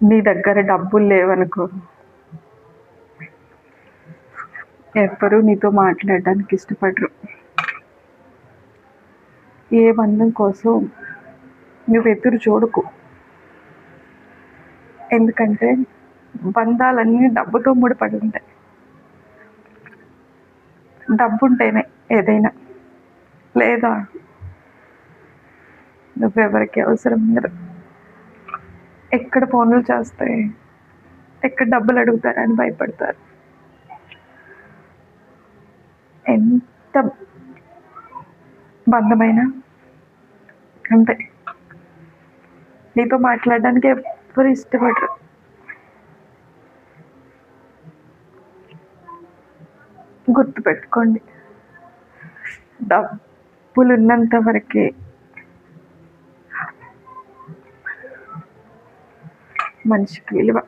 నీ దగ్గర డబ్బులు లేవనుకో, ఎవ్వరూ నీతో మాట్లాడడానికి ఇష్టపడరు. ఏ బంధం కోసం నువ్వు ఎదురు చూడకు. ఎందుకంటే బంధాలన్నీ డబ్బుతో ముడిపడి ఉంటాయి. డబ్బు ఉంటేనే ఏదైనా, లేదా నువ్వెవరికి అవసరం ఉండదు. ఎక్కడ ఫోన్లు చేస్తాయి, ఎక్కడ డబ్బులు అడుగుతారని భయపడతారు. ఎంత బంధమైనా అంతే, నీతో మాట్లాడడానికి ఎవ్వరు ఇష్టపడరు. గుర్తుపెట్టుకోండి, డబ్బులు ఉన్నంత వరకే మనిషికి విలువ.